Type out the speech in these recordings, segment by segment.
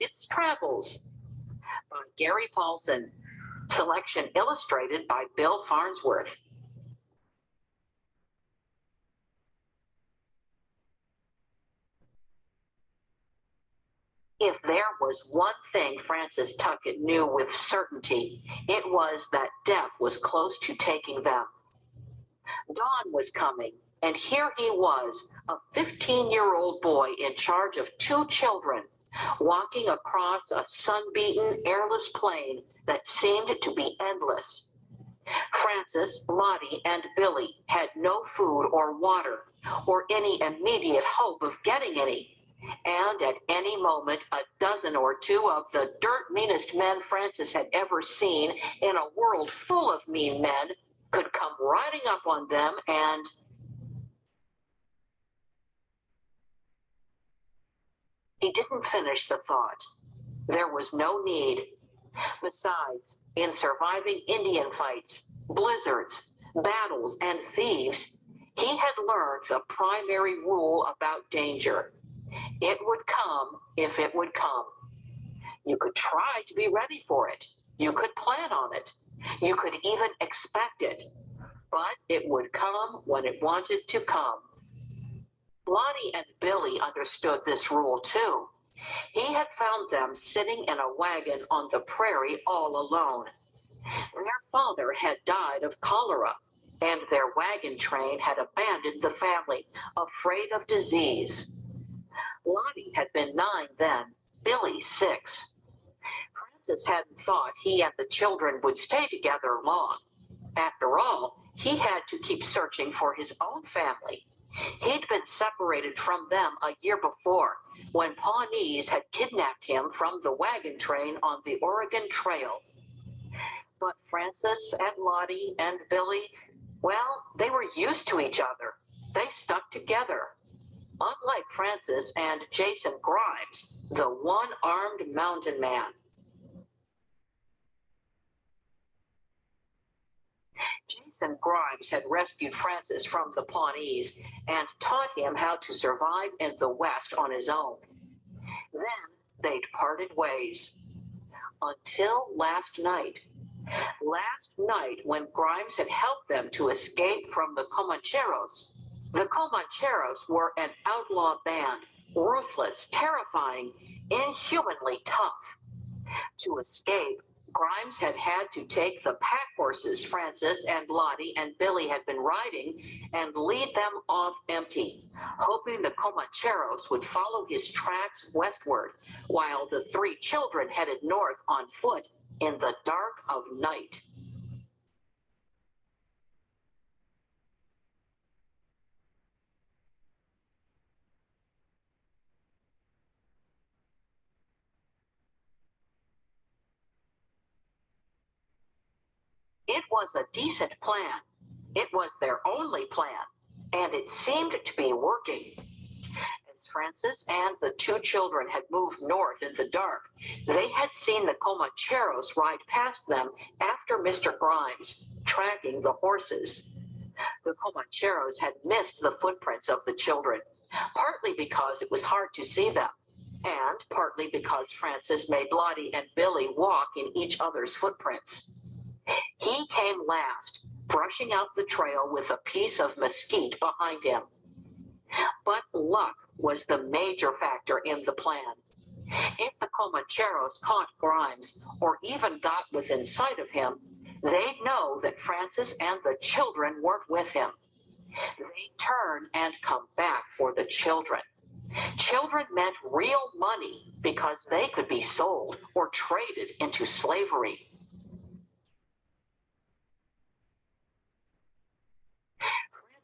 Its Travels by Gary Paulson. Selection illustrated by Bill Farnsworth. If there was one thing Francis Tucket knew with certainty, it was that death was close to taking them. Dawn was coming, and here he was, a 15-year-old boy in charge of two children, walking across a sun-beaten, airless plain that seemed to be endless. Francis, Lottie, and Billy had no food or water, or any immediate hope of getting any. And at any moment, a dozen or two of the dirt meanest men Francis had ever seen in a world full of mean men could come riding up on them and... He didn't finish the thought. There was no need. Besides, in surviving Indian fights, blizzards, battles, and thieves, he had learned the primary rule about danger. It would come if it would come. You could try to be ready for it. You could plan on it. You could even expect it. But it would come when it wanted to come. Lottie and Billy understood this rule too. He had found them sitting in a wagon on the prairie all alone. Their father had died of cholera, and their wagon train had abandoned the family, afraid of disease. Lottie had been 9 then, Billy 6. Francis hadn't thought he and the children would stay together long. After all, he had to keep searching for his own family. He'd been separated from them a year before, when Pawnees had kidnapped him from the wagon train on the Oregon Trail. But Francis and Lottie and Billy, well, they were used to each other. They stuck together. Unlike Francis and Jason Grimes, the one-armed mountain man. Jason Grimes had rescued Francis from the Pawnees and taught him how to survive in the West on his own. Then they'd parted ways. Until last night. Last night, when Grimes had helped them to escape from the Comancheros. The Comancheros were an outlaw band, ruthless, terrifying, inhumanly tough. To escape, Grimes had had to take the pack horses Francis and Lottie and Billy had been riding and lead them off empty, hoping the Comancheros would follow his tracks westward, while the 3 children headed north on foot in the dark of night. It was a decent plan. It was their only plan, and it seemed to be working. As Francis and the 2 children had moved north in the dark, they had seen the Comancheros ride past them after Mr. Grimes, tracking the horses. The Comancheros had missed the footprints of the children, partly because it was hard to see them, and partly because Francis made Lottie and Billy walk in each other's footprints. He came last, brushing out the trail with a piece of mesquite behind him. But luck was the major factor in the plan. If the Comancheros caught Grimes, or even got within sight of him, they'd know that Francis and the children weren't with him. They'd turn and come back for the children. Children meant real money because they could be sold or traded into slavery.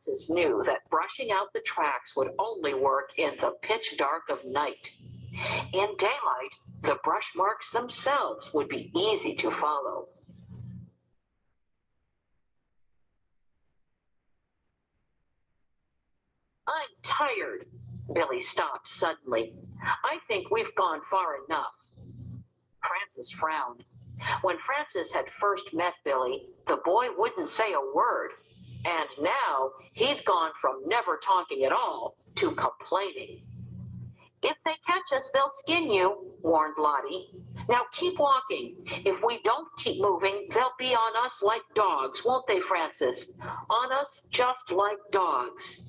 Francis knew that brushing out the tracks would only work in the pitch dark of night. In daylight, the brush marks themselves would be easy to follow. I'm tired. Billy stopped suddenly. I think we've gone far enough. Francis frowned. When Francis had first met Billy, the boy wouldn't say a word. And now he'd gone from never talking at all to complaining. If they catch us, they'll skin you, warned Lottie. Now keep walking. If we don't keep moving, they'll be on us like dogs, won't they, Francis? On us just like dogs.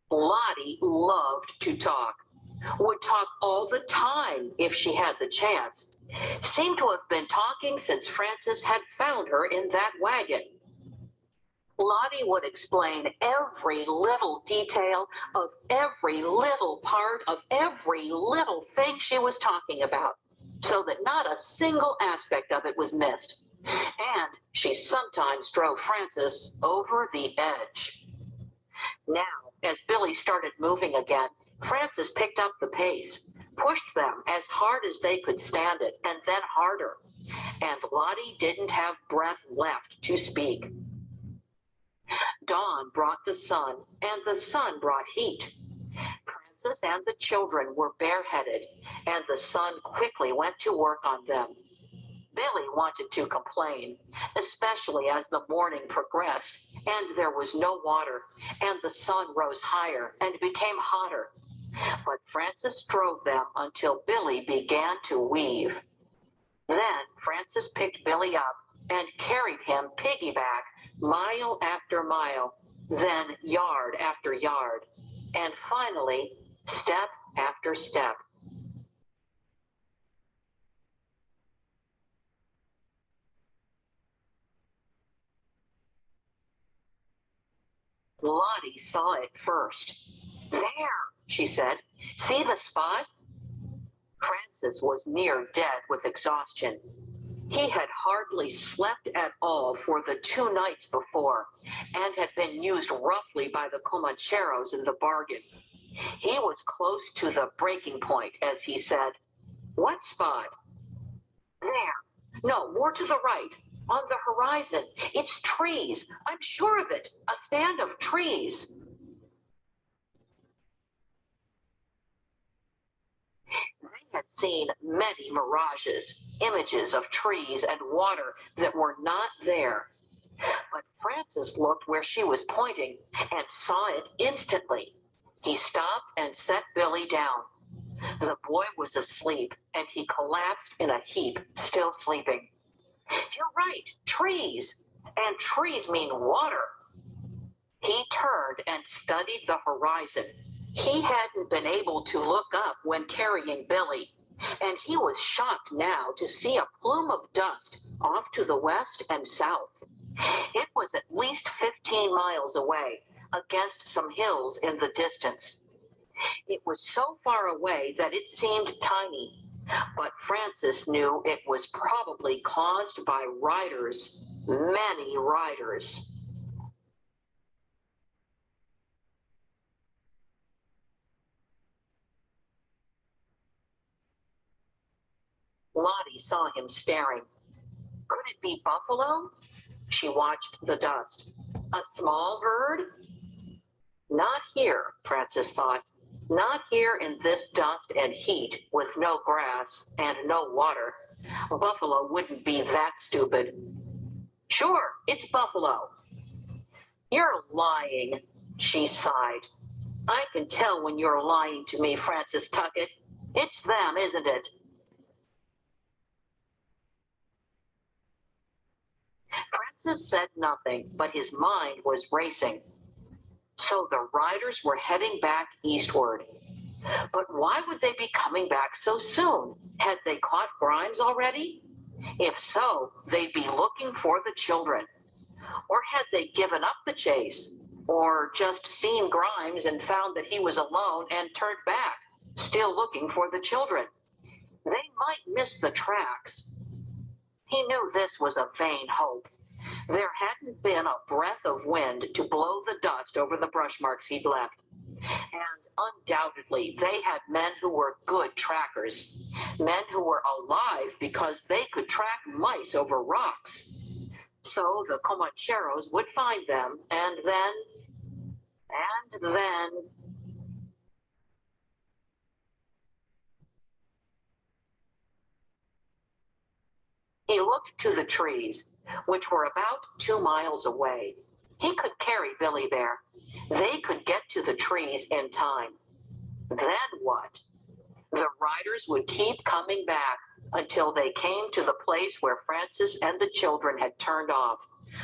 Lottie loved to talk, would talk all the time if she had the chance. Seemed to have been talking since Francis had found her in that wagon. Lottie would explain every little detail of every little part of every little thing she was talking about, so that not a single aspect of it was missed. And she sometimes drove Francis over the edge. Now, as Billy started moving again, Francis picked up the pace, pushed them as hard as they could stand it, and then harder. And Lottie didn't have breath left to speak. Dawn brought the sun, and the sun brought heat. Francis and the children were bareheaded, and the sun quickly went to work on them. Billy wanted to complain, especially as the morning progressed, and there was no water, and the sun rose higher and became hotter. But Francis drove them until Billy began to weave. Then Francis picked Billy up and carried him piggyback mile after mile, then yard after yard, and finally step after step. Lottie saw it first. There, she said. See the spot? Francis was near dead with exhaustion. He had hardly slept at all for the 2 nights before, and had been used roughly by the Comancheros in the bargain. He was close to the breaking point, as he said. What spot? There. No, more to the right. On the horizon. It's trees. I'm sure of it. A stand of trees. They had seen many mirages, images of trees and water that were not there. But Francis looked where she was pointing and saw it instantly. He stopped and set Billy down. The boy was asleep, and he collapsed in a heap, still sleeping. You're right, trees. And trees mean water. He turned and studied the horizon. He hadn't been able to look up when carrying Billy, and he was shocked now to see a plume of dust off to the west and south. It was at least 15 miles away, against some hills in the distance. It was so far away that it seemed tiny, but Francis knew it was probably caused by riders, many riders. Lottie saw him staring. Could it be buffalo? She watched the dust. A small herd? Not here, Francis thought. Not here in this dust and heat with no grass and no water. Buffalo wouldn't be that stupid. Sure, it's buffalo. You're lying, she sighed. I can tell when you're lying to me, Francis Tucket. It's them, isn't it? Francis said nothing, but his mind was racing. So the riders were heading back eastward. But why would they be coming back so soon? Had they caught Grimes already? If so, they'd be looking for the children. Or had they given up the chase? Or just seen Grimes and found that he was alone and turned back, still looking for the children? They might miss the tracks. He knew this was a vain hope. There hadn't been a breath of wind to blow the dust over the brush marks he'd left. And undoubtedly, they had men who were good trackers, men who were alive because they could track mice over rocks. So the Comancheros would find them, and then. He looked to the trees, which were about 2 miles away. He could carry Billy there. They could get to the trees in time. Then what? The riders would keep coming back until they came to the place where Francis and the children had turned off,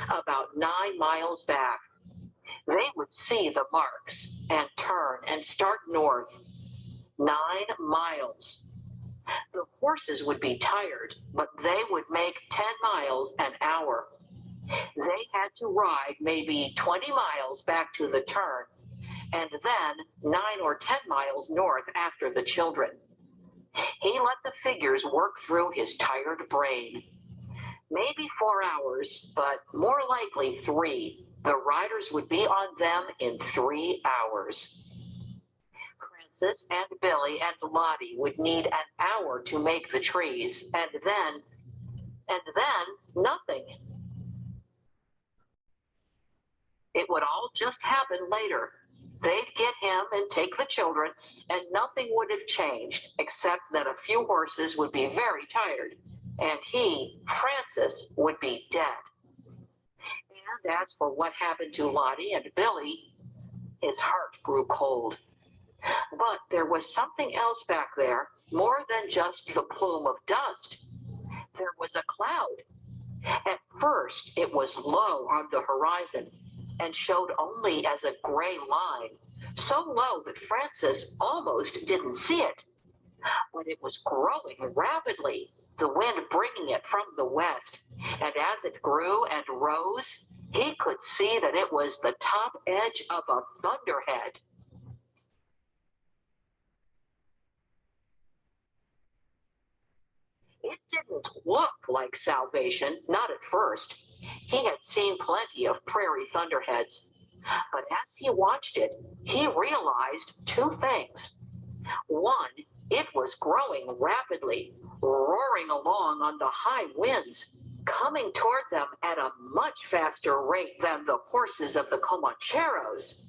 about 9 miles back. They would see the marks and turn and start north. 9 miles. The horses would be tired, but they would make 10 miles an hour. They had to ride maybe 20 miles back to the turn, and then 9 or 10 miles north after the children. He let the figures work through his tired brain. Maybe 4 hours, but more likely 3. The riders would be on them in 3 hours. Francis and Billy and Lottie would need an hour to make the trees, and then nothing. It would all just happen later. They'd get him and take the children, and nothing would have changed except that a few horses would be very tired, and he, Francis, would be dead. And as for what happened to Lottie and Billy, his heart grew cold. But there was something else back there, more than just the plume of dust. There was a cloud. At first, it was low on the horizon and showed only as a gray line, so low that Francis almost didn't see it. But it was growing rapidly, the wind bringing it from the west, and as it grew and rose, he could see that it was the top edge of a thunderhead. It didn't look like salvation, not at first. He had seen plenty of prairie thunderheads. But as he watched it, he realized 2 things. One, it was growing rapidly, roaring along on the high winds, coming toward them at a much faster rate than the horses of the Comancheros.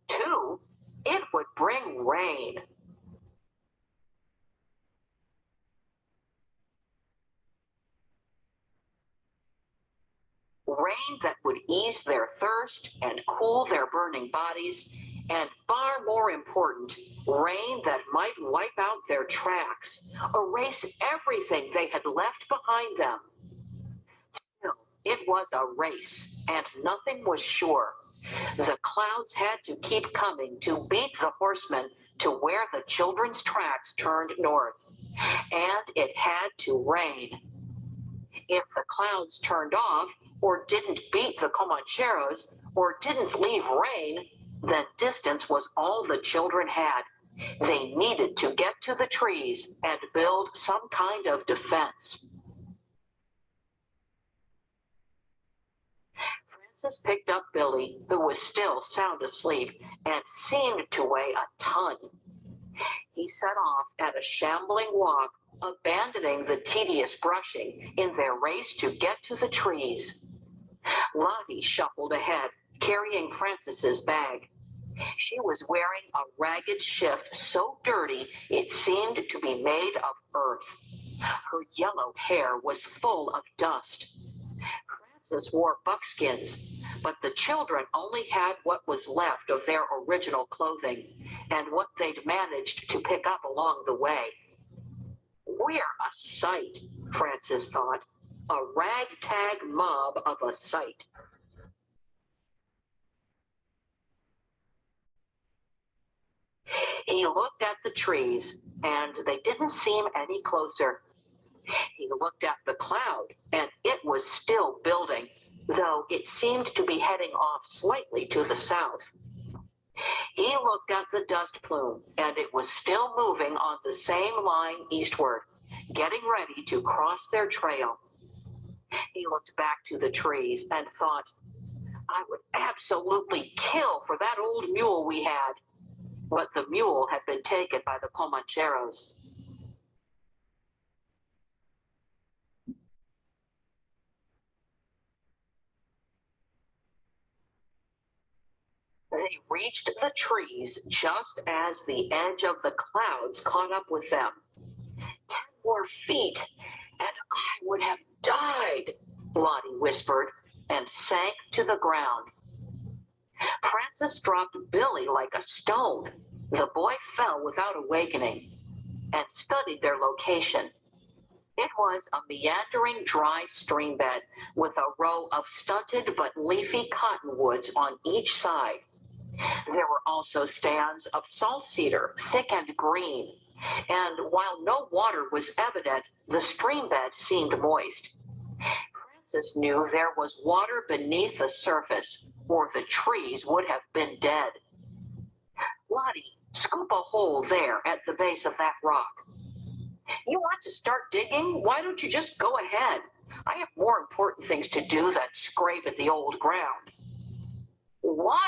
2, it would bring rain. Rain that would ease their thirst and cool their burning bodies, and far more important, rain that might wipe out their tracks, erase everything they had left behind them. Still, it was a race, and nothing was sure. The clouds had to keep coming to beat the horsemen to where the children's tracks turned north, and it had to rain. If the clouds turned off, or didn't beat the Comancheros, or didn't leave rain, then distance was all the children had. They needed to get to the trees and build some kind of defense. Francis picked up Billy, who was still sound asleep and seemed to weigh a ton. He set off at a shambling walk, abandoning the tedious brushing in their race to get to the trees. Lottie shuffled ahead, carrying Francis's bag. She was wearing a ragged shift so dirty it seemed to be made of earth. Her yellow hair was full of dust. Francis wore buckskins, but the children only had what was left of their original clothing and what they'd managed to pick up along the way. We're a sight, Francis thought. A ragtag mob of a sight. He looked at the trees, and they didn't seem any closer. He looked at the cloud, and it was still building, though it seemed to be heading off slightly to the south. He looked at the dust plume, and it was still moving on the same line eastward, getting ready to cross their trail. He looked back to the trees and thought, I would absolutely kill for that old mule we had. But the mule had been taken by the Comancheros. They reached the trees just as the edge of the clouds caught up with them. 10 more feet, and I would have died. whispered, and sank to the ground. Francis dropped Billy like a stone. The boy fell without awakening and studied their location. It was a meandering dry stream bed with a row of stunted but leafy cottonwoods on each side. There were also stands of salt cedar, thick and green, and while no water was evident, the stream bed seemed moist. Francis knew there was water beneath the surface, or the trees would have been dead. Lottie, scoop a hole there at the base of that rock. You want to start digging? Why don't you just go ahead? I have more important things to do than scrape at the old ground. Water!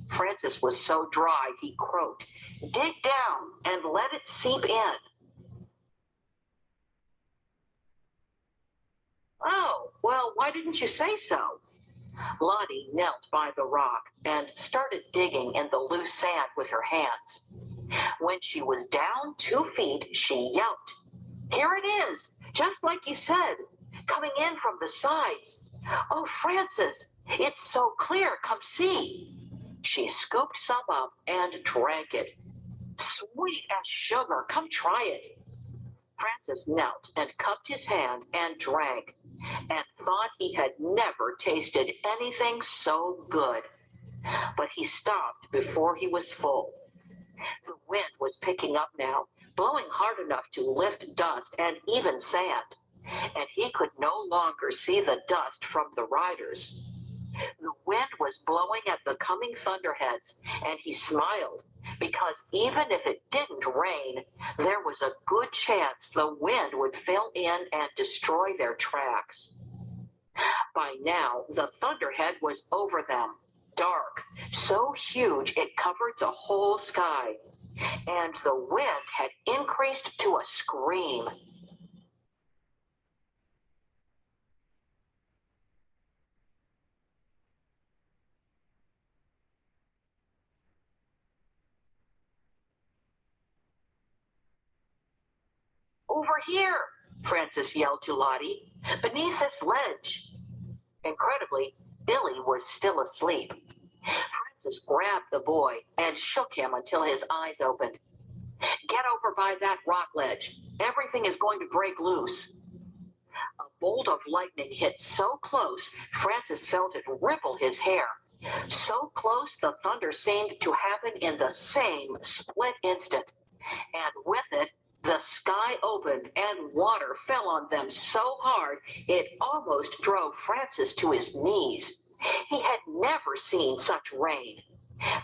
Francis was so dry he croaked. Dig down and let it seep in. Oh, well, why didn't you say so? Lottie knelt by the rock and started digging in the loose sand with her hands. When she was down 2 feet, she yelped. Here it is, just like you said, coming in from the sides. Oh, Francis, it's so clear, come see. She scooped some up and drank it. Sweet as sugar, come try it. Francis knelt and cupped his hand and drank, and thought he had never tasted anything so good. But he stopped before he was full. The wind was picking up now, blowing hard enough to lift dust and even sand, and he could no longer see the dust from the riders. The wind was blowing at the coming thunderheads, and he smiled, because even if it didn't rain, there was a good chance the wind would fill in and destroy their tracks. By now, the thunderhead was over them, dark, so huge it covered the whole sky, and the wind had increased to a scream. Over here, Francis yelled to Lottie, beneath this ledge. Incredibly, Billy was still asleep. Francis grabbed the boy and shook him until his eyes opened. Get over by that rock ledge. Everything is going to break loose. A bolt of lightning hit so close, Francis felt it ripple his hair. So close, the thunder seemed to happen in the same split instant. And with it, the sky opened and water fell on them so hard it almost drove Francis to his knees. He had never seen such rain.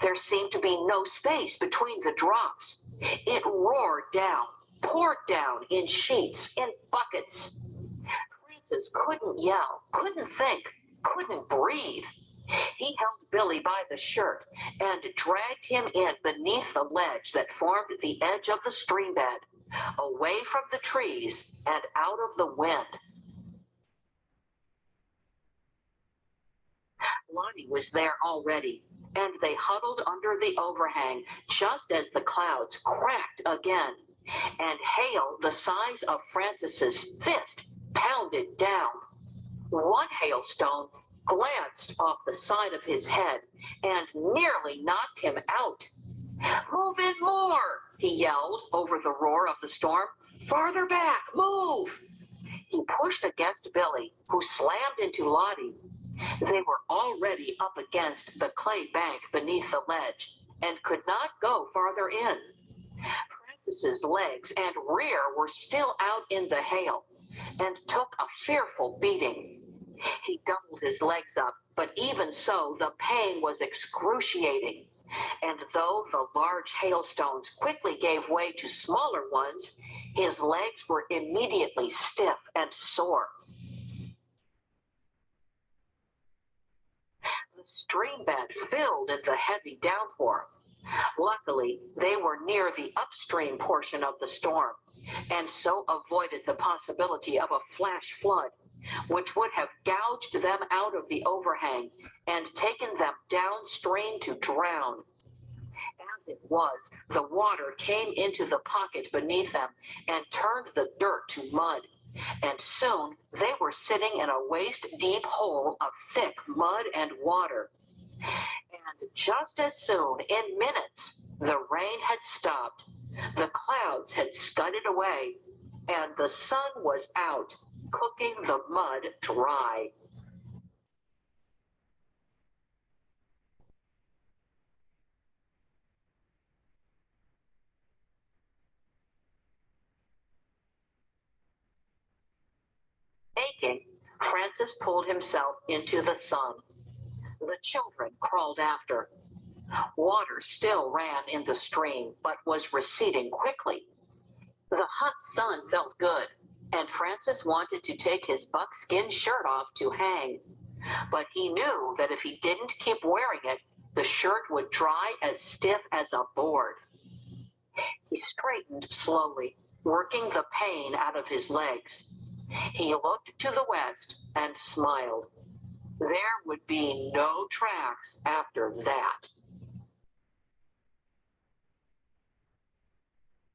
There seemed to be no space between the drops. It roared down, poured down in sheets, in buckets. Francis couldn't yell, couldn't think, couldn't breathe. He held Billy by the shirt and dragged him in beneath the ledge that formed the edge of the stream bed, away from the trees and out of the wind. Lottie was there already, and they huddled under the overhang just as the clouds cracked again, and hail the size of Francis's fist pounded down. One hailstone glanced off the side of his head and nearly knocked him out. Move in more, he yelled over the roar of the storm. Farther back, move! He pushed against Billy, who slammed into Lottie. They were already up against the clay bank beneath the ledge and could not go farther in. Francis's legs and rear were still out in the hail and took a fearful beating. He doubled his legs up, but even so, the pain was excruciating. And though the large hailstones quickly gave way to smaller ones, his legs were immediately stiff and sore. The stream bed filled in the heavy downpour. Luckily, they were near the upstream portion of the storm, and so avoided the possibility of a flash flood, which would have gouged them out of the overhang and taken them downstream to drown. As it was, the water came into the pocket beneath them and turned the dirt to mud, and soon they were sitting in a waist-deep hole of thick mud and water. And just as soon, in minutes, the rain had stopped, the clouds had scudded away, and the sun was out, cooking the mud dry. Aching, Francis pulled himself into the sun. The children crawled after. Water still ran in the stream, but was receding quickly. The hot sun felt good, and Francis wanted to take his buckskin shirt off to hang. But he knew that if he didn't keep wearing it, the shirt would dry as stiff as a board. He straightened slowly, working the pain out of his legs. He looked to the west and smiled. There would be no tracks after that.